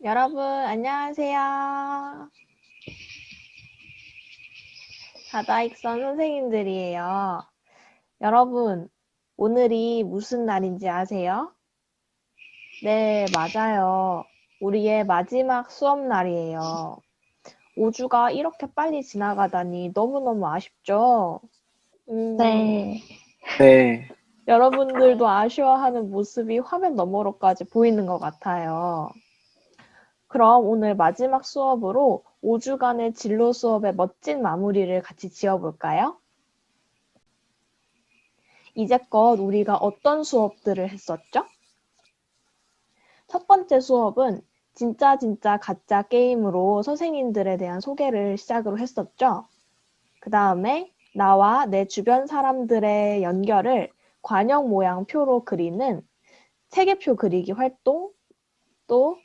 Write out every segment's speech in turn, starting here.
여러분, 안녕하세요. 다다익선 선생님들이에요. 여러분, 오늘이 무슨 날인지 아세요? 네, 맞아요. 우리의 마지막 수업 날이에요. 5주가 이렇게 빨리 지나가다니 너무너무 아쉽죠? 네, 네, 여러분들도 아쉬워하는 모습이 화면 너머로까지 보이는 것 같아요. 그럼 오늘 마지막 수업으로 5주간의 진로 수업의 멋진 마무리를 같이 지어볼까요? 이제껏 우리가 어떤 수업들을 했었죠? 첫 번째 수업은 진짜 가짜 게임으로 선생님들에 대한 소개를 시작으로 했었죠. 그 다음에 나와 내 주변 사람들의 연결을 관형 모양 표로 그리는 세계표 그리기 활동, 또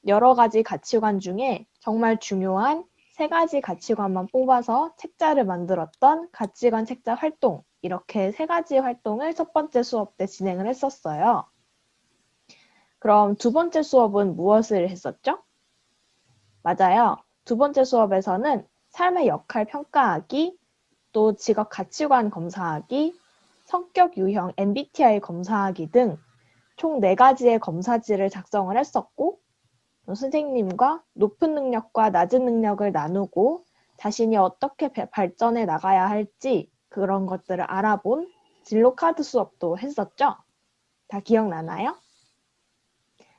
여러 가지 가치관 중에 정말 중요한 3가지 가치관만 뽑아서 책자를 만들었던 가치관 책자 활동, 이렇게 3가지 활동을 첫 번째 수업 때 진행을 했었어요. 그럼 두 번째 수업은 무엇을 했었죠? 맞아요. 두 번째 수업에서는 삶의 역할 평가하기, 또 직업 가치관 검사하기, 성격 유형 MBTI 검사하기 등 총 4가지의 검사지를 작성을 했었고, 선생님과 높은 능력과 낮은 능력을 나누고 자신이 어떻게 발전해 나가야 할지 그런 것들을 알아본 진로 카드 수업도 했었죠? 다 기억나나요?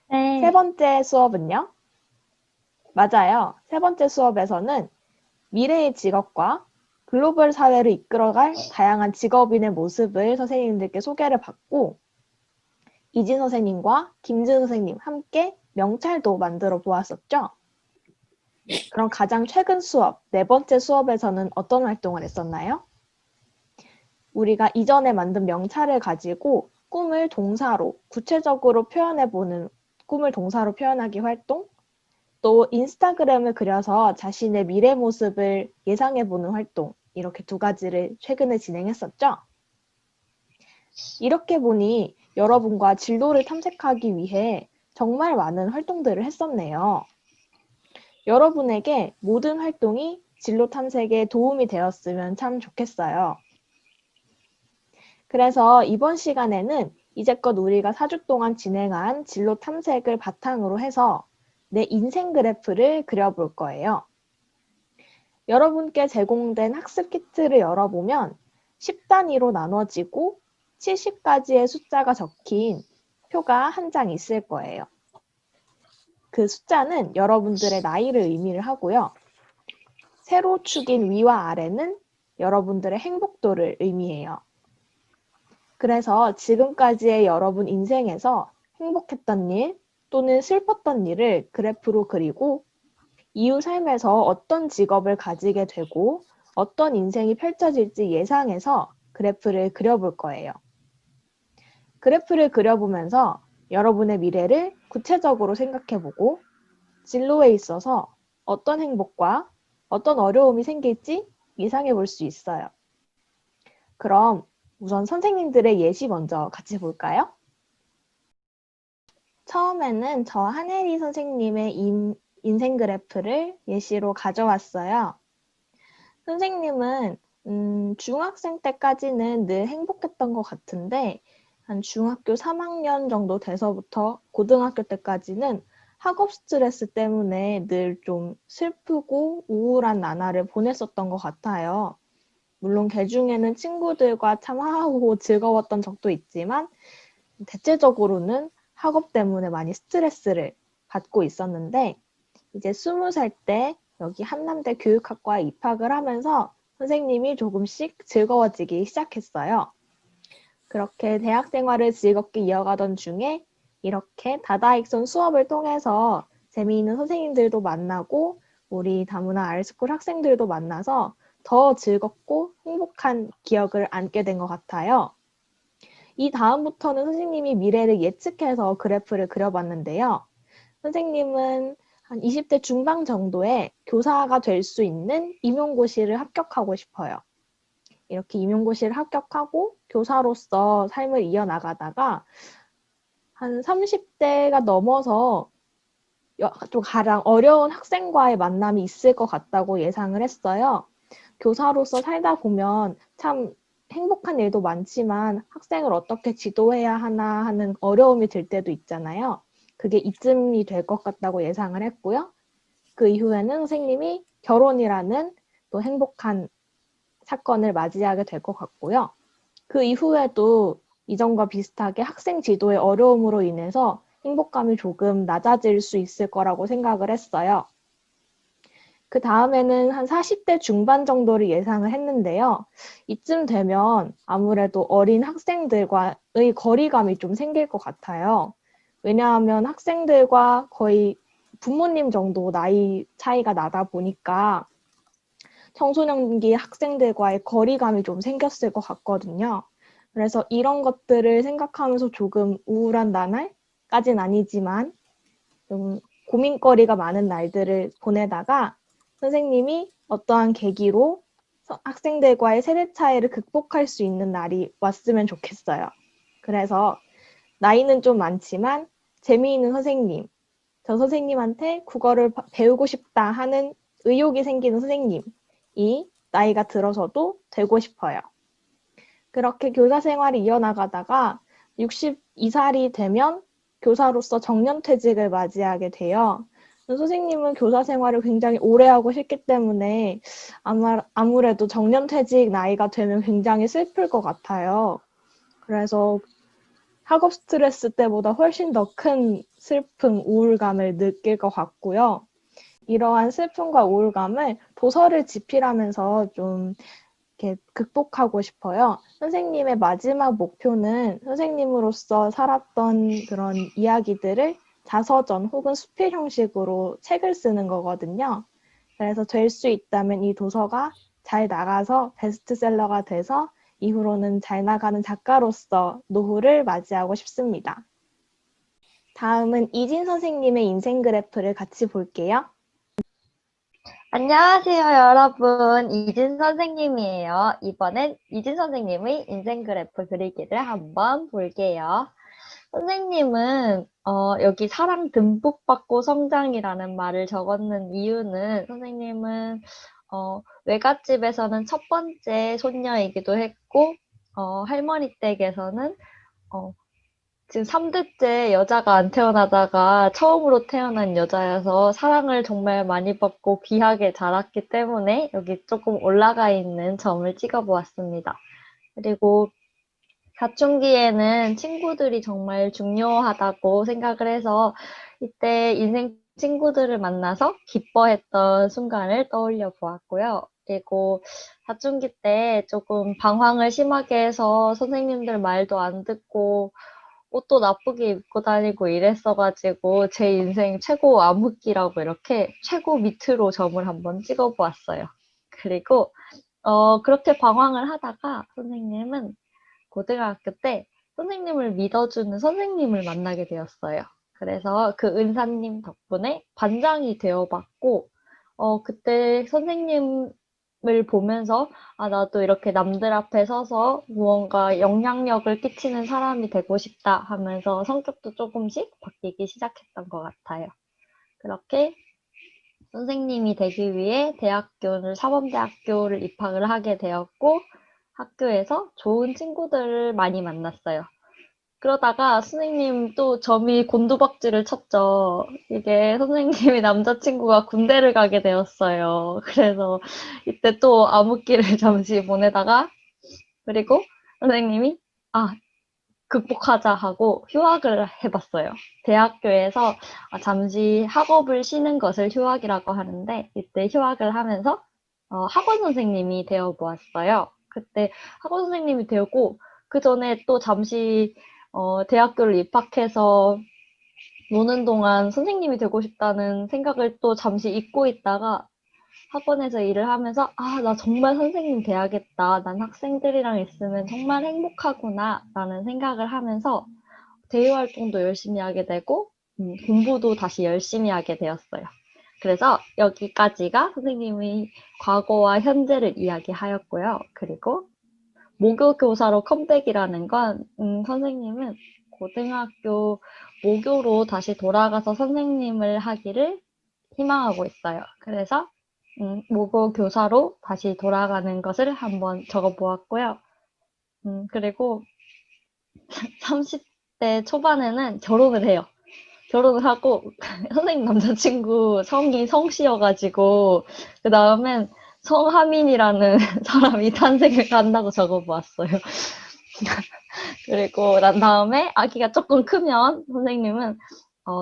세 네, 번째 수업은요? 맞아요. 세 번째 수업에서는 미래의 직업과 글로벌 사회를 이끌어갈 다양한 직업인의 모습을 선생님들께 소개를 받고 이진 선생님과 김진 선생님 함께 명찰도 만들어 보았었죠? 그럼 가장 최근 수업, 네 번째 수업에서는 어떤 활동을 했었나요? 우리가 이전에 만든 명찰을 가지고 꿈을 동사로 구체적으로 표현해보는 꿈을 동사로 표현하기 활동, 또 인스타그램을 그려서 자신의 미래 모습을 예상해보는 활동, 이렇게 2가지를 최근에 진행했었죠. 이렇게 보니 여러분과 진로를 탐색하기 위해 정말 많은 활동들을 했었네요. 여러분에게 모든 활동이 진로 탐색에 도움이 되었으면 참 좋겠어요. 그래서 이번 시간에는 이제껏 우리가 4주 동안 진행한 진로 탐색을 바탕으로 해서 내 인생 그래프를 그려볼 거예요. 여러분께 제공된 학습 키트를 열어보면 10단위로 나눠지고 70가지의 숫자가 적힌 표가 한 장 있을 거예요. 그 숫자는 여러분들의 나이를 의미를 하고요. 세로 축인 위와 아래는 여러분들의 행복도를 의미해요. 그래서 지금까지의 여러분 인생에서 행복했던 일 또는 슬펐던 일을 그래프로 그리고 이후 삶에서 어떤 직업을 가지게 되고 어떤 인생이 펼쳐질지 예상해서 그래프를 그려볼 거예요. 그래프를 그려보면서 여러분의 미래를 구체적으로 생각해보고 진로에 있어서 어떤 행복과 어떤 어려움이 생길지 예상해 볼 수 있어요. 그럼 우선 선생님들의 예시 먼저 같이 볼까요? 처음에는 저 한혜리 선생님의 인생 그래프를 예시로 가져왔어요. 선생님은 중학생 때까지는 늘 행복했던 것 같은데 한 중학교 3학년 정도 돼서부터 고등학교 때까지는 학업 스트레스 때문에 늘 좀 슬프고 우울한 나날을 보냈었던 것 같아요. 물론 그중에는 친구들과 참 화하고 즐거웠던 적도 있지만 대체적으로는 학업 때문에 많이 스트레스를 받고 있었는데 이제 20살 때 여기 한남대 교육학과에 입학을 하면서 선생님이 조금씩 즐거워지기 시작했어요. 그렇게 대학 생활을 즐겁게 이어가던 중에 이렇게 다다익선 수업을 통해서 재미있는 선생님들도 만나고 우리 다문화 알스쿨 학생들도 만나서 더 즐겁고 행복한 기억을 안게 된 것 같아요. 이 다음부터는 선생님이 미래를 예측해서 그래프를 그려봤는데요. 선생님은 한 20대 중반 정도에 교사가 될 수 있는 임용고시를 합격하고 싶어요. 이렇게 임용고시를 합격하고 교사로서 삶을 이어나가다가 한 30대가 넘어서 좀 가장 어려운 학생과의 만남이 있을 것 같다고 예상을 했어요. 교사로서 살다 보면 참 행복한 일도 많지만 학생을 어떻게 지도해야 하나 하는 어려움이 들 때도 있잖아요. 그게 이쯤이 될 것 같다고 예상을 했고요. 그 이후에는 선생님이 결혼이라는 또 행복한 사건을 맞이하게 될 것 같고요. 그 이후에도 이전과 비슷하게 학생 지도의 어려움으로 인해서 행복감이 조금 낮아질 수 있을 거라고 생각을 했어요. 그 다음에는 한 40대 중반 정도를 예상을 했는데요. 이쯤 되면 아무래도 어린 학생들과의 거리감이 좀 생길 것 같아요. 왜냐하면 학생들과 거의 부모님 정도 나이 차이가 나다 보니까 청소년기 학생들과의 거리감이 좀 생겼을 것 같거든요. 그래서 이런 것들을 생각하면서 조금 우울한 나날까진 아니지만 좀 고민거리가 많은 날들을 보내다가 선생님이 어떠한 계기로 학생들과의 세대 차이를 극복할 수 있는 날이 왔으면 좋겠어요. 그래서 나이는 좀 많지만 재미있는 선생님, 저 선생님한테 국어를 배우고 싶다 하는 의욕이 생기는 선생님이 나이가 들어서도 되고 싶어요. 그렇게 교사 생활을 이어나가다가 62살이 되면 교사로서 정년퇴직을 맞이하게 돼요. 선생님은 교사 생활을 굉장히 오래 하고 싶기 때문에 아무래도 정년퇴직 나이가 되면 굉장히 슬플 것 같아요. 그래서 학업 스트레스 때보다 훨씬 더 큰 슬픔, 우울감을 느낄 것 같고요. 이러한 슬픔과 우울감을 도서를 집필하면서 좀 이렇게 극복하고 싶어요. 선생님의 마지막 목표는 선생님으로서 살았던 그런 이야기들을 자서전 혹은 수필 형식으로 책을 쓰는 거거든요. 그래서 될 수 있다면 이 도서가 잘 나가서 베스트셀러가 돼서 이후로는 잘 나가는 작가로서 노후를 맞이하고 싶습니다. 다음은 이진 선생님의 인생 그래프를 같이 볼게요. 안녕하세요, 여러분. 이진 선생님이에요. 이번엔 이진 선생님의 인생 그래프 그리기를 한번 볼게요. 선생님은 여기 사랑 듬뿍 받고 성장이라는 말을 적었는 이유는 선생님은 외갓집에서는 첫 번째 손녀이기도 했고 할머니 댁에서는 어, 지금 3대째 여자가 안 태어나다가 처음으로 태어난 여자여서 사랑을 정말 많이 받고 귀하게 자랐기 때문에 여기 조금 올라가 있는 점을 찍어보았습니다. 그리고 사춘기에는 친구들이 정말 중요하다고 생각을 해서 이때 인생 친구들을 만나서 기뻐했던 순간을 떠올려 보았고요. 그리고 사춘기 때 조금 방황을 심하게 해서 선생님들 말도 안 듣고 옷도 나쁘게 입고 다니고 이랬어가지고 제 인생 최고 암흑기라고 이렇게 최고 밑으로 점을 한번 찍어보았어요. 그리고 그렇게 방황을 하다가 선생님은 고등학교 때 선생님을 믿어주는 선생님을 만나게 되었어요. 그래서 그 은사님 덕분에 반장이 되어봤고 그때 선생님을 보면서 아, 나도 이렇게 남들 앞에 서서 무언가 영향력을 끼치는 사람이 되고 싶다 하면서 성격도 조금씩 바뀌기 시작했던 것 같아요. 그렇게 선생님이 되기 위해 대학교를 사범대학교를 입학을 하게 되었고 학교에서 좋은 친구들을 많이 만났어요. 그러다가 선생님 또 점이 곤두박질을 쳤죠. 이게 선생님이 남자친구가 군대를 가게 되었어요. 그래서 이때 또 암흑기를 잠시 보내다가 그리고 선생님이 아 극복하자 하고 휴학을 해봤어요. 대학교에서 잠시 학업을 쉬는 것을 휴학이라고 하는데 이때 휴학을 하면서 학원 선생님이 되어 보았어요. 그때 학원 선생님이 되었고 그 전에 또 잠시 대학교를 입학해서 노는 동안 선생님이 되고 싶다는 생각을 또 잠시 잊고 있다가 학원에서 일을 하면서 아, 나 정말 선생님 돼야겠다. 난 학생들이랑 있으면 정말 행복하구나 라는 생각을 하면서 대외 활동도 열심히 하게 되고 공부도 다시 열심히 하게 되었어요. 그래서 여기까지가 선생님의 과거와 현재를 이야기하였고요. 그리고 모교 교사로 컴백이라는 건 선생님은 고등학교 모교로 다시 돌아가서 선생님을 하기를 희망하고 있어요. 그래서 모고 교사로 다시 돌아가는 것을 한번 적어보았고요. 그리고 30대 초반에는 결혼을 해요. 결혼을 하고 선생님 남자친구 성이 성씨여가지고 그 다음엔 성하민이라는 사람이 탄생을 한다고 적어보았어요. 그리고 난 다음에 아기가 조금 크면 선생님은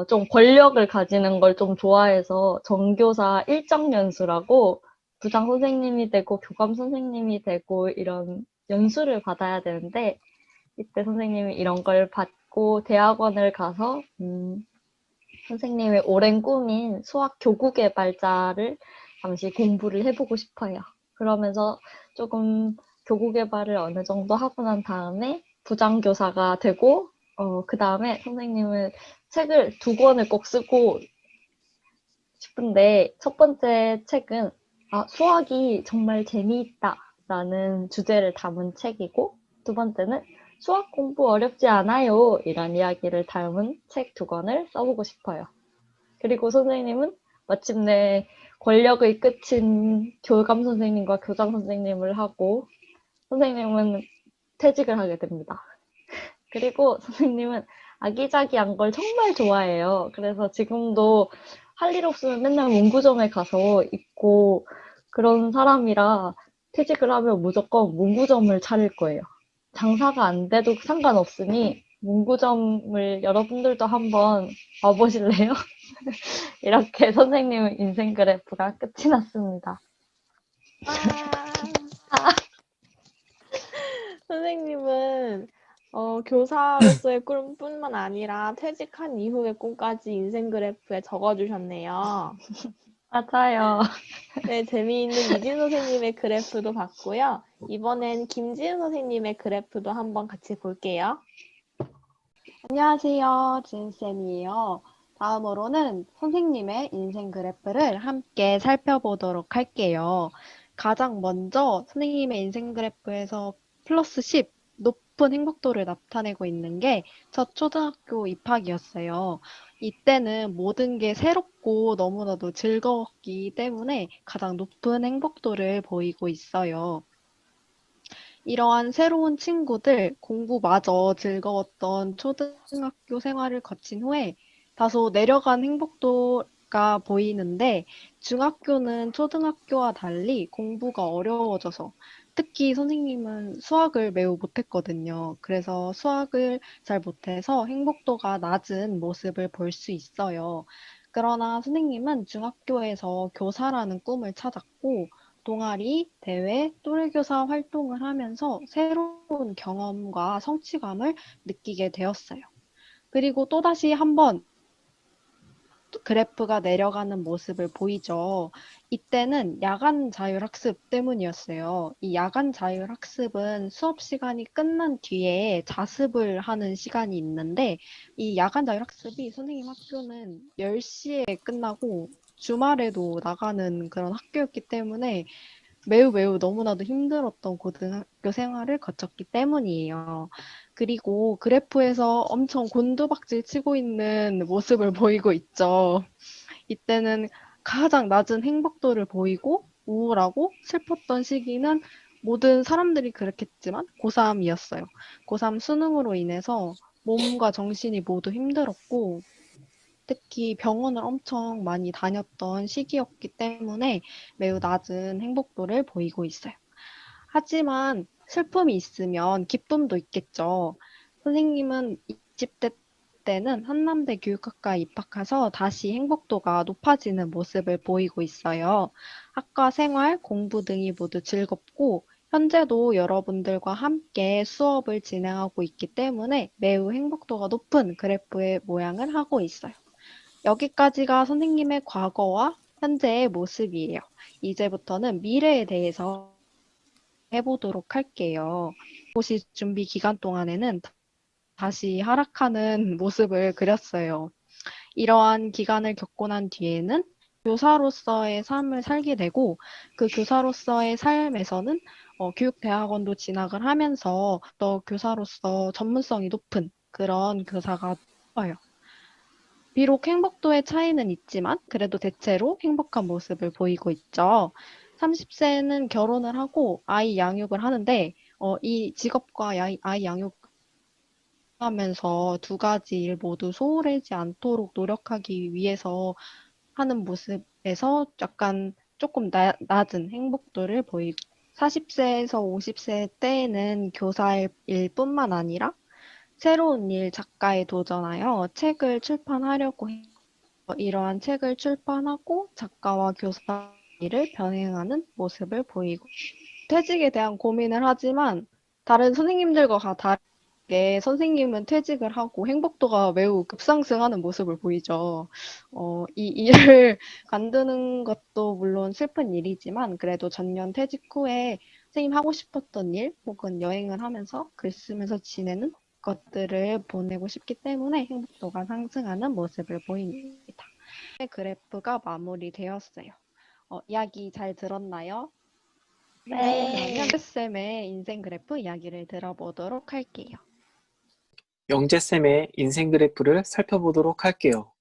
좀 권력을 가지는 걸 좀 좋아해서 전교사 일정연수라고 부장 선생님이 되고 교감 선생님이 되고 이런 연수를 받아야 되는데 이때 선생님이 이런 걸 받고 대학원을 가서 선생님의 오랜 꿈인 수학 교구 개발자를 잠시 공부를 해보고 싶어요. 그러면서 조금 교구 개발을 어느 정도 하고 난 다음에 부장교사가 되고 그 다음에 선생님은 책을 2권을 꼭 쓰고 싶은데 첫 번째 책은 수학이 정말 재미있다라는 주제를 담은 책이고 두 번째는 수학 공부 어렵지 않아요 이런 이야기를 담은 책 2권을 써보고 싶어요. 그리고 선생님은 마침내 권력의 끝인 교감 선생님과 교장 선생님을 하고 선생님은 퇴직을 하게 됩니다. 그리고 선생님은 아기자기한 걸 정말 좋아해요. 그래서 지금도 할 일 없으면 맨날 문구점에 가서 있고 그런 사람이라 퇴직을 하면 무조건 문구점을 차릴 거예요. 장사가 안 돼도 상관없으니 문구점을 여러분들도 한번 와보실래요? 이렇게 선생님 인생 그래프가 끝이 났습니다. 선생님은 교사로서의 꿈뿐만 아니라 퇴직한 이후의 꿈까지 인생 그래프에 적어주셨네요. 맞아요. 네, 재미있는 이진 선생님의 그래프도 봤고요. 이번엔 김지은 선생님의 그래프도 한번 같이 볼게요. 안녕하세요. 지은쌤이에요. 다음으로는 선생님의 인생 그래프를 함께 살펴보도록 할게요. 가장 먼저 선생님의 인생 그래프에서 플러스 10, 높은 행복도를 나타내고 있는 게 첫 초등학교 입학이었어요. 이때는 모든 게 새롭고 너무나도 즐거웠기 때문에 가장 높은 행복도를 보이고 있어요. 이러한 새로운 친구들, 공부마저 즐거웠던 초등학교 생활을 거친 후에 다소 내려간 행복도가 보이는데 중학교는 초등학교와 달리 공부가 어려워져서 특히 선생님은 수학을 매우 못했거든요. 그래서 수학을 잘 못해서 행복도가 낮은 모습을 볼 수 있어요. 그러나 선생님은 중학교에서 교사라는 꿈을 찾았고 동아리, 대회, 또래교사 활동을 하면서 새로운 경험과 성취감을 느끼게 되었어요. 그리고 또다시 한번 그래프가 내려가는 모습을 보이죠. 이때는 야간 자율학습 때문이었어요. 이 야간 자율학습은 수업 시간이 끝난 뒤에 자습을 하는 시간이 있는데 이 야간 자율학습이 선생님 학교는 10시에 끝나고 주말에도 나가는 그런 학교였기 때문에 매우 너무나도 힘들었던 고등학교 생활을 거쳤기 때문이에요. 그리고 그래프에서 엄청 곤두박질 치고 있는 모습을 보이고 있죠. 이때는 가장 낮은 행복도를 보이고 우울하고 슬펐던 시기는 모든 사람들이 그렇겠지만 고3이었어요. 고3 수능으로 인해서 몸과 정신이 모두 힘들었고 특히 병원을 엄청 많이 다녔던 시기였기 때문에 매우 낮은 행복도를 보이고 있어요. 하지만 슬픔이 있으면 기쁨도 있겠죠. 선생님은 20대 때는 한남대 교육학과에 입학해서 다시 행복도가 높아지는 모습을 보이고 있어요. 학과 생활, 공부 등이 모두 즐겁고 현재도 여러분들과 함께 수업을 진행하고 있기 때문에 매우 행복도가 높은 그래프의 모양을 하고 있어요. 여기까지가 선생님의 과거와 현재의 모습이에요. 이제부터는 미래에 대해서 해보도록 할게요. 고시 준비 기간 동안에는 다시 하락하는 모습을 그렸어요. 이러한 기간을 겪고 난 뒤에는 교사로서의 삶을 살게 되고 그 교사로서의 삶에서는 교육대학원도 진학을 하면서 또 교사로서 전문성이 높은 그런 교사가 떠요. 비록 행복도의 차이는 있지만 그래도 대체로 행복한 모습을 보이고 있죠. 30세는 결혼을 하고 아이 양육을 하는데 이 직업과 아이 양육하면서 두 가지 일 모두 소홀하지 않도록 노력하기 위해서 하는 모습에서 약간 조금 낮은 행복도를 보이고 40세에서 50세 때에는 교사일 뿐만 아니라 새로운 일 작가에 도전하여 책을 출판하려고 해요. 이러한 책을 출판하고 작가와 교사 일을 병행하는 모습을 보이고 퇴직에 대한 고민을 하지만 다른 선생님들과 다르게 선생님은 퇴직을 하고 행복도가 매우 급상승하는 모습을 보이죠. 이 일을 관두는 것도 물론 슬픈 일이지만 그래도 전년 퇴직 후에 선생님 하고 싶었던 일 혹은 여행을 하면서 글 쓰면서 지내는 것들을 보내고 싶기 때문에 행복도가 상승하는 모습을 보입니다. 그래프가 마무리되었어요. 이야기 잘 들었나요? 네. 그러면 쌤의 인생 그래프 이야기를 들어보도록 할게요. 영재쌤의 인생 그래프를 살펴보도록 할게요.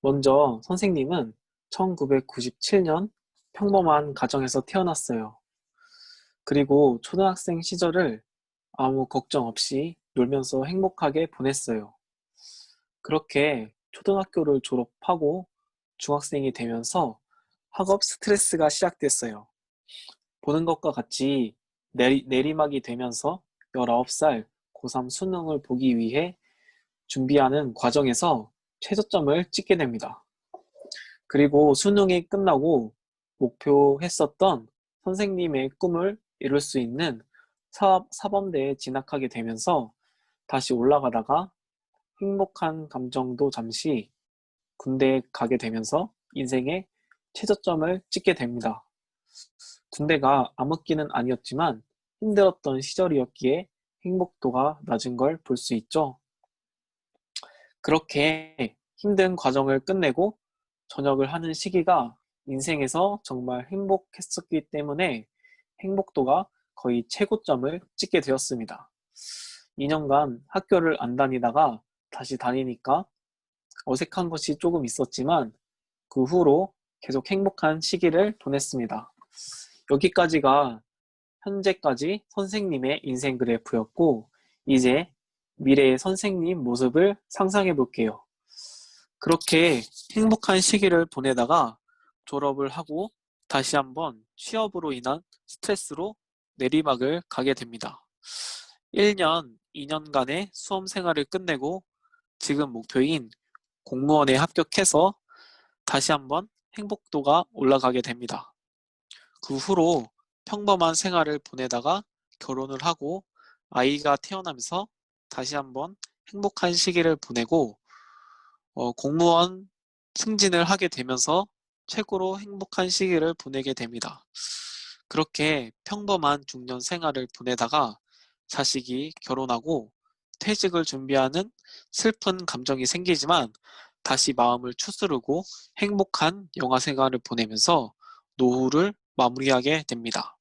먼저 선생님은 1997년 평범한 가정에서 태어났어요. 그리고 초등학생 시절을 아무 걱정 없이 놀면서 행복하게 보냈어요. 그렇게 초등학교를 졸업하고 중학생이 되면서 학업 스트레스가 시작됐어요. 보는 것과 같이 내리막이 되면서 19살 고3 수능을 보기 위해 준비하는 과정에서 최저점을 찍게 됩니다. 그리고 수능이 끝나고 목표했었던 선생님의 꿈을 이룰 수 있는 사범대에 진학하게 되면서 다시 올라가다가 행복한 감정도 잠시 군대에 가게 되면서 인생의 최저점을 찍게 됩니다. 군대가 암흑기는 아니었지만 힘들었던 시절이었기에 행복도가 낮은 걸 볼 수 있죠. 그렇게 힘든 과정을 끝내고 전역을 하는 시기가 인생에서 정말 행복했었기 때문에 행복도가 거의 최고점을 찍게 되었습니다. 2년간 학교를 안 다니다가 다시 다니니까 어색한 것이 조금 있었지만 그 후로 계속 행복한 시기를 보냈습니다. 여기까지가 현재까지 선생님의 인생 그래프였고 이제 미래의 선생님 모습을 상상해 볼게요. 그렇게 행복한 시기를 보내다가 졸업을 하고 다시 한번 취업으로 인한 스트레스로 내리막을 가게 됩니다. 1년, 2년간의 수험 생활을 끝내고 지금 목표인 공무원에 합격해서 다시 한번 행복도가 올라가게 됩니다. 그 후로 평범한 생활을 보내다가 결혼을 하고 아이가 태어나면서 다시 한번 행복한 시기를 보내고 공무원 승진을 하게 되면서 최고로 행복한 시기를 보내게 됩니다. 그렇게 평범한 중년 생활을 보내다가 자식이 결혼하고 퇴직을 준비하는 슬픈 감정이 생기지만 다시 마음을 추스르고 행복한 영화 생활을 보내면서 노후를 마무리하게 됩니다.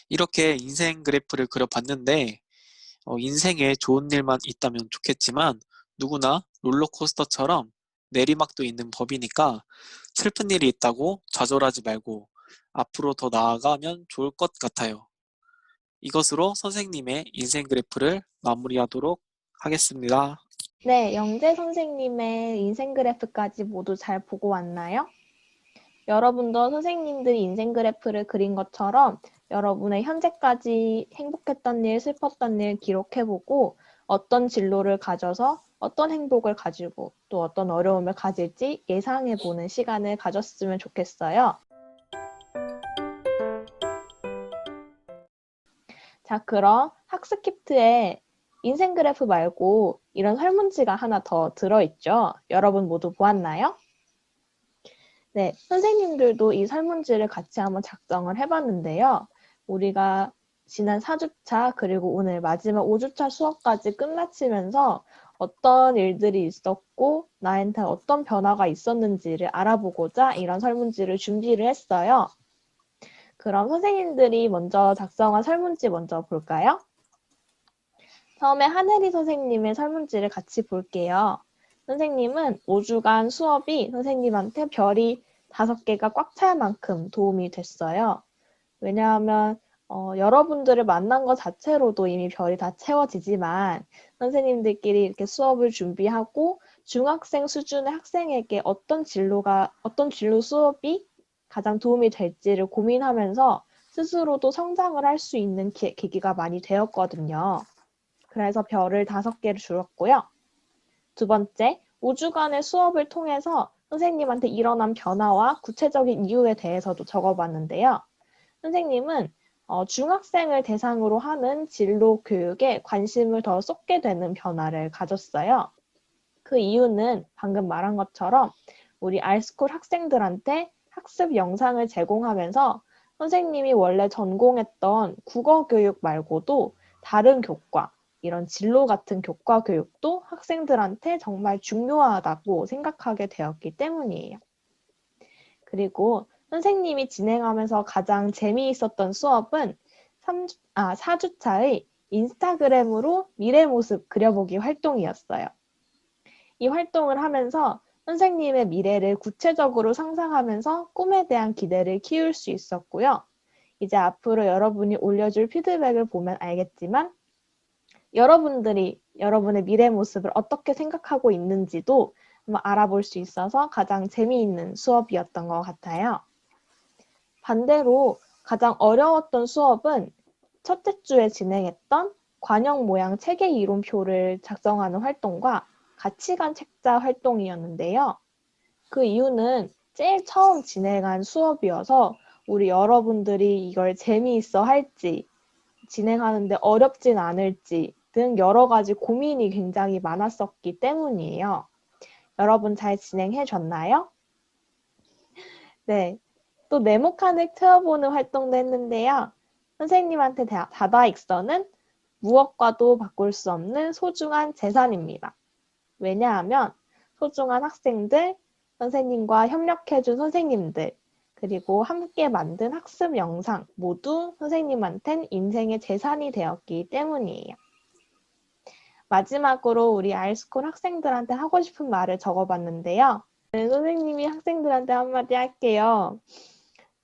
이렇게 인생 그래프를 그려봤는데 인생에 좋은 일만 있다면 좋겠지만 누구나 롤러코스터처럼 내리막도 있는 법이니까 슬픈 일이 있다고 좌절하지 말고 앞으로 더 나아가면 좋을 것 같아요. 이것으로 선생님의 인생 그래프를 마무리하도록 하겠습니다. 네, 영재 선생님의 인생 그래프까지 모두 잘 보고 왔나요? 여러분도 선생님들이 인생 그래프를 그린 것처럼 여러분의 현재까지 행복했던 일, 슬펐던 일 기록해보고 어떤 진로를 가져서 어떤 행복을 가지고 또 어떤 어려움을 가질지 예상해보는 시간을 가졌으면 좋겠어요. 자, 그럼 학습키트에 인생 그래프 말고 이런 설문지가 하나 더 들어있죠? 여러분 모두 보았나요? 네, 선생님들도 이 설문지를 같이 한번 작성을 해봤는데요. 우리가 지난 4주차 그리고 오늘 마지막 5주차 수업까지 끝마치면서 어떤 일들이 있었고 나한테 어떤 변화가 있었는지를 알아보고자 이런 설문지를 준비를 했어요. 그럼 선생님들이 먼저 작성한 설문지 먼저 볼까요? 처음에 하늘이 선생님의 설문지를 같이 볼게요. 선생님은 5주간 수업이 선생님한테 별이 5개가 꽉 찰 만큼 도움이 됐어요. 왜냐하면 여러분들을 만난 것 자체로도 이미 별이 다 채워지지만 선생님들끼리 이렇게 수업을 준비하고 중학생 수준의 학생에게 어떤 진로 수업이 가장 도움이 될지를 고민하면서 스스로도 성장을 할 수 있는 계기가 많이 되었거든요. 그래서 별을 5개를 주었고요. 두 번째, 5주간의 수업을 통해서 선생님한테 일어난 변화와 구체적인 이유에 대해서도 적어봤는데요. 선생님은 중학생을 대상으로 하는 진로 교육에 관심을 더 쏟게 되는 변화를 가졌어요. 그 이유는 방금 말한 것처럼 우리 알스쿨 학생들한테 학습 영상을 제공하면서 선생님이 원래 전공했던 국어 교육 말고도 다른 교과, 이런 진로 같은 교과 교육도 학생들한테 정말 중요하다고 생각하게 되었기 때문이에요. 그리고 선생님이 진행하면서 가장 재미있었던 수업은 4주차의 인스타그램으로 미래 모습 그려보기 활동이었어요. 이 활동을 하면서 선생님의 미래를 구체적으로 상상하면서 꿈에 대한 기대를 키울 수 있었고요. 이제 앞으로 여러분이 올려줄 피드백을 보면 알겠지만 여러분들이 여러분의 미래 모습을 어떻게 생각하고 있는지도 한번 알아볼 수 있어서 가장 재미있는 수업이었던 것 같아요. 반대로 가장 어려웠던 수업은 첫째 주에 진행했던 관형 모양 체계 이론표를 작성하는 활동과 가치관 책자 활동이었는데요. 그 이유는 제일 처음 진행한 수업이어서 우리 여러분들이 이걸 재미있어 할지, 진행하는데 어렵진 않을지 등 여러 가지 고민이 굉장히 많았었기 때문이에요. 여러분 잘 진행해 줬나요? 네. 또 네모칸을 트어보는 활동도 했는데요. 선생님한테 다다익선은 무엇과도 바꿀 수 없는 소중한 재산입니다. 왜냐하면 소중한 학생들, 선생님과 협력해준 선생님들, 그리고 함께 만든 학습 영상 모두 선생님한텐 인생의 재산이 되었기 때문이에요. 마지막으로 우리 알스쿨 학생들한테 하고 싶은 말을 적어봤는데요. 네, 선생님이 학생들한테 한마디 할게요.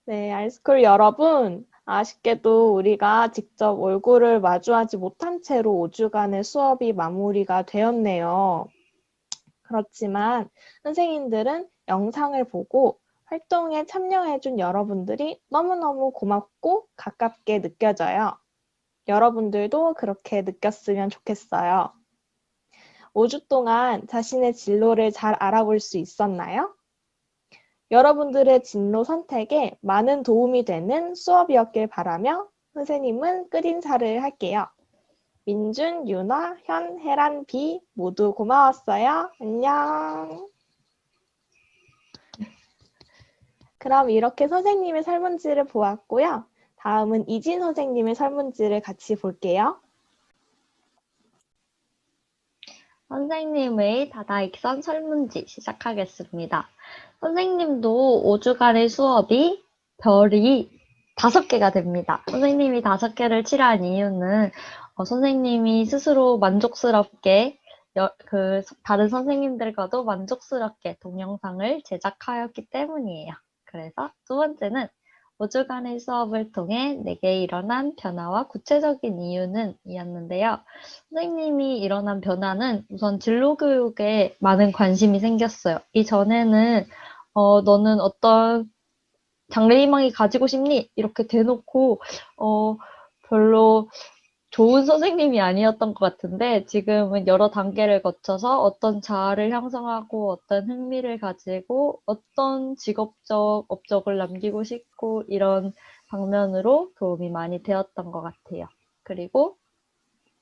네, 알스쿨 여러분, 아쉽게도 우리가 직접 얼굴을 마주하지 못한 채로 5주간의 수업이 마무리가 되었네요. 그렇지만 선생님들은 영상을 보고 활동에 참여해준 여러분들이 너무너무 고맙고 가깝게 느껴져요. 여러분들도 그렇게 느꼈으면 좋겠어요. 5주 동안 자신의 진로를 잘 알아볼 수 있었나요? 여러분들의 진로 선택에 많은 도움이 되는 수업이었길 바라며 선생님은 끝인사를 할게요. 민준, 유나, 현, 혜란, 비 모두 고마웠어요. 안녕. 그럼 이렇게 선생님의 설문지를 보았고요. 다음은 이진 선생님의 설문지를 같이 볼게요. 선생님의 다다익선 설문지 시작하겠습니다. 선생님도 5주간의 수업이 별이 5개가 됩니다. 선생님이 5개를 칠한 이유는 선생님이 스스로 만족스럽게 다른 선생님들과도 만족스럽게 동영상을 제작하였기 때문이에요. 그래서 두 번째는 5주간의 수업을 통해 내게 일어난 변화와 구체적인 이유는 이었는데요. 선생님이 일어난 변화는 우선 진로 교육에 많은 관심이 생겼어요. 이전에는 너는 어떤 장래희망이 가지고 싶니? 이렇게 대놓고 별로 좋은 선생님이 아니었던 것 같은데 지금은 여러 단계를 거쳐서 어떤 자아를 형성하고 어떤 흥미를 가지고 어떤 직업적 업적을 남기고 싶고 이런 방면으로 도움이 많이 되었던 것 같아요. 그리고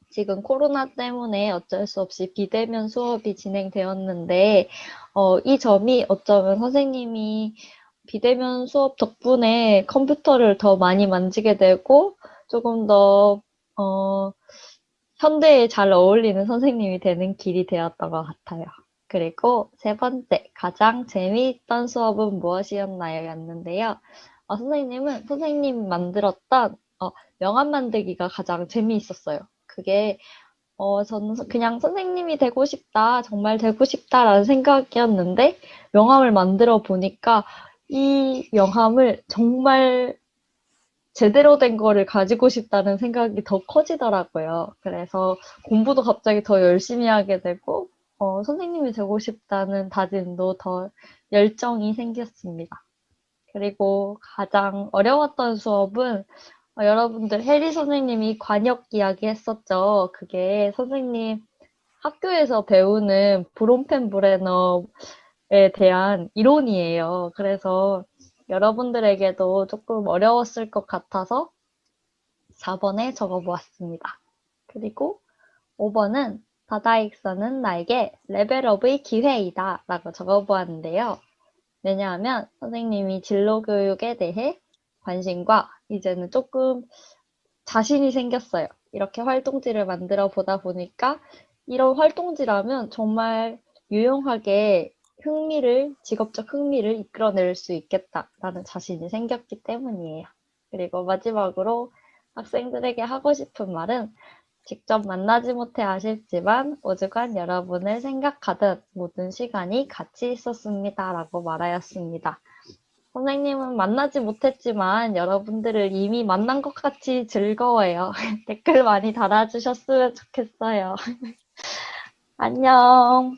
지금 코로나 때문에 어쩔 수 없이 비대면 수업이 진행되었는데 이 점이 어쩌면 선생님이 비대면 수업 덕분에 컴퓨터를 더 많이 만지게 되고 조금 더 현대에 잘 어울리는 선생님이 되는 길이 되었던 것 같아요. 그리고 세 번째, 가장 재미있던 수업은 무엇이었나요? 였는데요. 선생님은 선생님이 만들었던 명함 만들기가 가장 재미있었어요. 그게 저는 그냥 선생님이 되고 싶다, 정말 되고 싶다라는 생각이었는데, 명함을 만들어 보니까 이 명함을 정말 제대로 된 거를 가지고 싶다는 생각이 더 커지더라고요. 그래서 공부도 갑자기 더 열심히 하게 되고, 선생님이 되고 싶다는 다짐도 더 열정이 생겼습니다. 그리고 가장 어려웠던 수업은 여러분들 해리 선생님이 관역 이야기 했었죠. 그게 선생님 학교에서 배우는 브롬펜 브레너에 대한 이론이에요. 그래서 여러분들에게도 조금 어려웠을 것 같아서 4번에 적어보았습니다. 그리고 5번은 다다익선은 나에게 레벨업의 기회이다 라고 적어보았는데요. 왜냐하면 선생님이 진로 교육에 대해 관심과 이제는 조금 자신이 생겼어요. 이렇게 활동지를 만들어 보다 보니까 이런 활동지라면 정말 유용하게 직업적 흥미를 이끌어낼 수 있겠다라는 자신이 생겼기 때문이에요. 그리고 마지막으로 학생들에게 하고 싶은 말은 직접 만나지 못해 아쉽지만 5주간 여러분을 생각하듯 모든 시간이 같이 있었습니다. 라고 말하였습니다. 선생님은 만나지 못했지만 여러분들을 이미 만난 것 같이 즐거워요. 댓글 많이 달아주셨으면 좋겠어요. 안녕.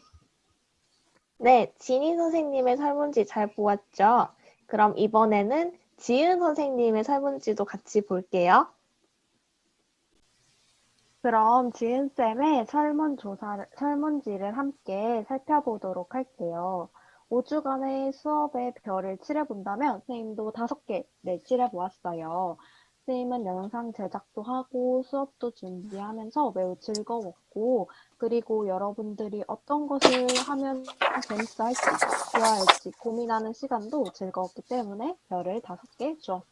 네, 지니 선생님의 설문지 잘 보았죠? 그럼 이번에는 지은 선생님의 설문지도 같이 볼게요. 그럼 지은쌤의 설문지를 함께 살펴보도록 할게요. 5주간의 수업의 별을 칠해본다면 선생님도 5개 칠해보았어요. 선생님은 영상 제작도 하고 수업도 준비하면서 매우 즐거웠고, 그리고 여러분들이 어떤 것을 하면 재밌어 할지, 좋아할지 고민하는 시간도 즐거웠기 때문에 별을 5개 주었어요.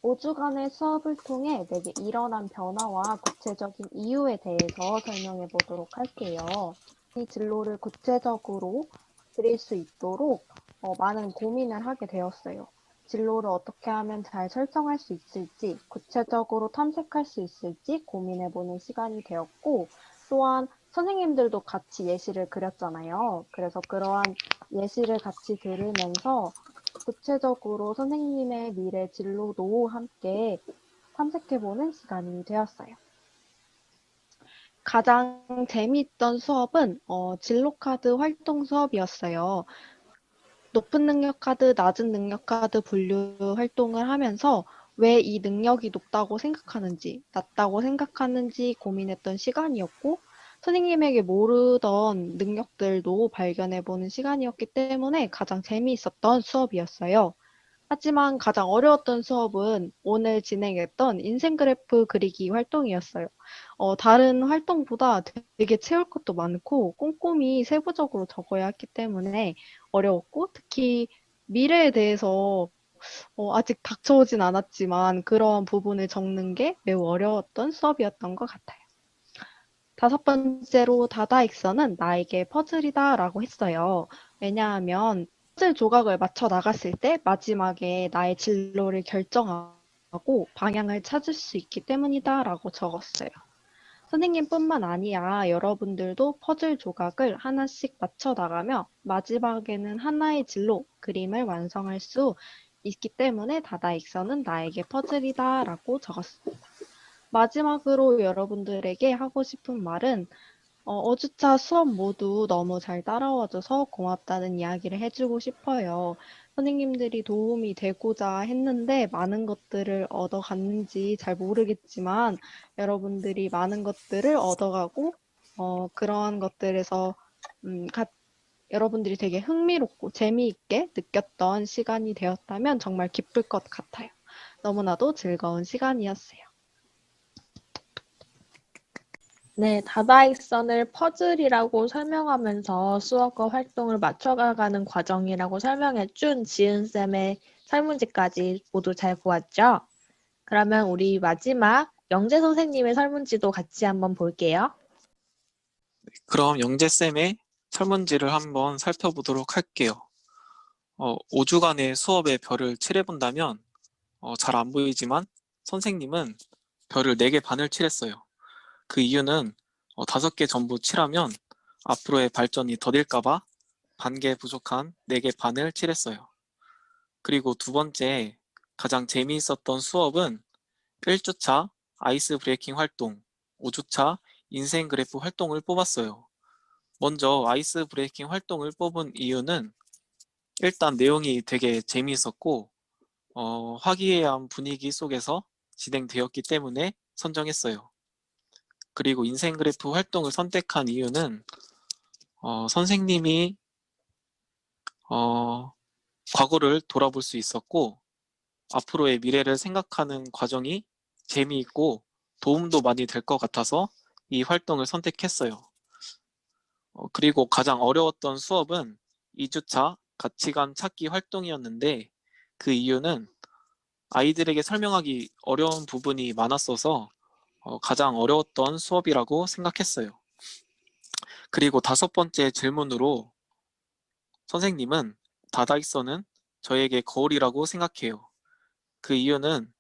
5주간의 수업을 통해 내게 일어난 변화와 구체적인 이유에 대해서 설명해 보도록 할게요. 이 진로를 구체적으로 그릴 수 있도록 많은 고민을 하게 되었어요. 진로를 어떻게 하면 잘 설정할 수 있을지, 구체적으로 탐색할 수 있을지 고민해 보는 시간이 되었고, 또한 선생님들도 같이 예시를 그렸잖아요. 그래서 그러한 예시를 같이 들으면서 구체적으로 선생님의 미래 진로도 함께 탐색해보는 시간이 되었어요. 가장 재미있던 수업은 진로카드 활동 수업이었어요. 높은 능력 카드, 낮은 능력 카드 분류 활동을 하면서 왜 이 능력이 높다고 생각하는지, 낮다고 생각하는지 고민했던 시간이었고, 선생님에게 모르던 능력들도 발견해보는 시간이었기 때문에 가장 재미있었던 수업이었어요. 하지만 가장 어려웠던 수업은 오늘 진행했던 인생 그래프 그리기 활동이었어요. 다른 활동보다 되게 채울 것도 많고 꼼꼼히 세부적으로 적어야 했기 때문에 어려웠고, 특히 미래에 대해서 아직 닥쳐오진 않았지만 그러한 부분을 적는 게 매우 어려웠던 수업이었던 것 같아요. 5번째로 다다익선은 나에게 퍼즐이다 라고 했어요. 왜냐하면 퍼즐 조각을 맞춰 나갔을 때 마지막에 나의 진로를 결정하고 방향을 찾을 수 있기 때문이다 라고 적었어요. 선생님뿐만 아니라 여러분들도 퍼즐 조각을 하나씩 맞춰 나가며 마지막에는 하나의 진로, 그림을 완성할 수 있기 때문에 다다익선은 나에게 퍼즐이다 라고 적었습니다. 마지막으로 여러분들에게 하고 싶은 말은 5주차 수업 모두 너무 잘 따라와줘서 고맙다는 이야기를 해주고 싶어요. 선생님들이 도움이 되고자 했는데 많은 것들을 얻어갔는지 잘 모르겠지만 여러분들이 많은 것들을 얻어가고 그러한 것들에서 여러분들이 되게 흥미롭고 재미있게 느꼈던 시간이 되었다면 정말 기쁠 것 같아요. 너무나도 즐거운 시간이었어요. 네, 다다익선을 퍼즐이라고 설명하면서 수업과 활동을 맞춰가는 과정이라고 설명해준 지은쌤의 설문지까지 모두 잘 보았죠? 그러면 우리 마지막 영재 선생님의 설문지도 같이 한번 볼게요. 그럼 영재쌤의 설문지를 한번 살펴보도록 할게요. 5주간의 수업에 별을 칠해본다면 잘 안 보이지만 선생님은 별을 4개 반을 칠했어요. 그 이유는 5개 전부 칠하면 앞으로의 발전이 더딜까봐 반 개 부족한 4개 반을 칠했어요. 그리고 두 번째, 가장 재미있었던 수업은 1주차 아이스 브레이킹 활동, 5주차 인생 그래프 활동을 뽑았어요. 먼저 아이스 브레이킹 활동을 뽑은 이유는 일단 내용이 되게 재미있었고 화기애애한 분위기 속에서 진행되었기 때문에 선정했어요. 그리고 인생 그래프 활동을 선택한 이유는 선생님이 과거를 돌아볼 수 있었고 앞으로의 미래를 생각하는 과정이 재미있고 도움도 많이 될 것 같아서 이 활동을 선택했어요. 그리고 가장 어려웠던 수업은 2주차 가치관 찾기 활동이었는데 그 이유는 아이들에게 설명하기 어려운 부분이 많았어서 가장 어려웠던 수업이라고 생각했어요. 그리고 5번째 질문으로 선생님은 다다익선은 저에게 거울이라고 생각해요. 그 이유는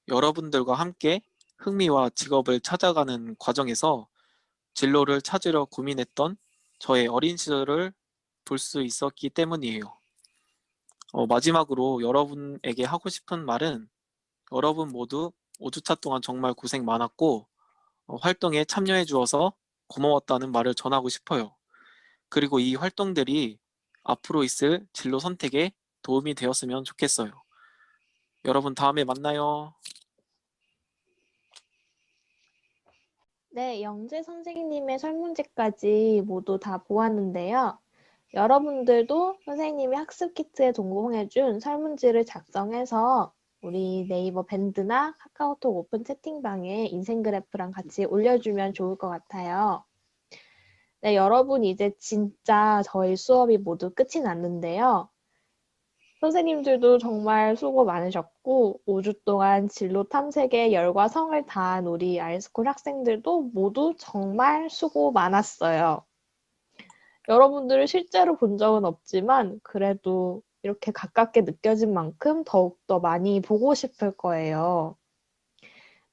여러분들과 함께 흥미와 직업을 찾아가는 과정에서 진로를 찾으려 고민했던 저의 어린 시절을 볼 수 있었기 때문이에요. 마지막으로 여러분에게 하고 싶은 말은 여러분 모두 5주차 동안 정말 고생 많았고 활동에 참여해 주어서 고마웠다는 말을 전하고 싶어요. 그리고 이 활동들이 앞으로 있을 진로 선택에 도움이 되었으면 좋겠어요. 여러분 다음에 만나요. 네, 영재 선생님의 설문지까지 모두 다 보았는데요. 여러분들도 선생님이 학습 키트에 동봉해준 설문지를 작성해서 우리 네이버 밴드나 카카오톡 오픈 채팅방에 인생 그래프랑 같이 올려주면 좋을 것 같아요. 네, 여러분 이제 진짜 저희 수업이 모두 끝이 났는데요. 선생님들도 정말 수고 많으셨고 5주 동안 진로 탐색에 열과 성을 다한 우리 아이스쿨 학생들도 모두 정말 수고 많았어요. 여러분들을 실제로 본 적은 없지만 그래도 이렇게 가깝게 느껴진 만큼 더욱더 많이 보고 싶을 거예요.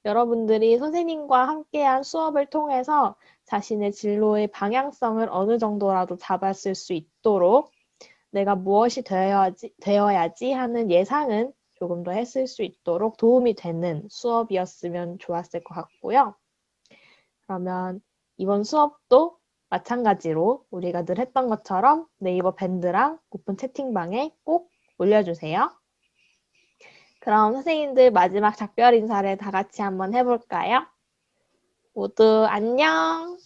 여러분들이 선생님과 함께한 수업을 통해서 자신의 진로의 방향성을 어느 정도라도 잡았을 수 있도록 내가 무엇이 되어야지 하는 예상은 조금 더 했을 수 있도록 도움이 되는 수업이었으면 좋았을 것 같고요. 그러면 이번 수업도 마찬가지로 우리가 늘 했던 것처럼 네이버 밴드랑 오픈 채팅방에 꼭 올려주세요. 그럼 선생님들 마지막 작별 인사를 다 같이 한번 해볼까요? 모두 안녕.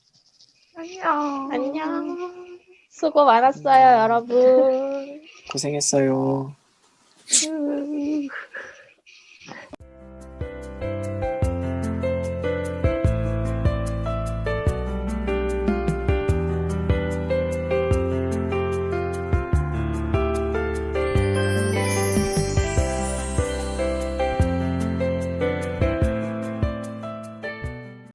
안녕. 안녕. 수고 많았어요, 여러분. 고생했어요.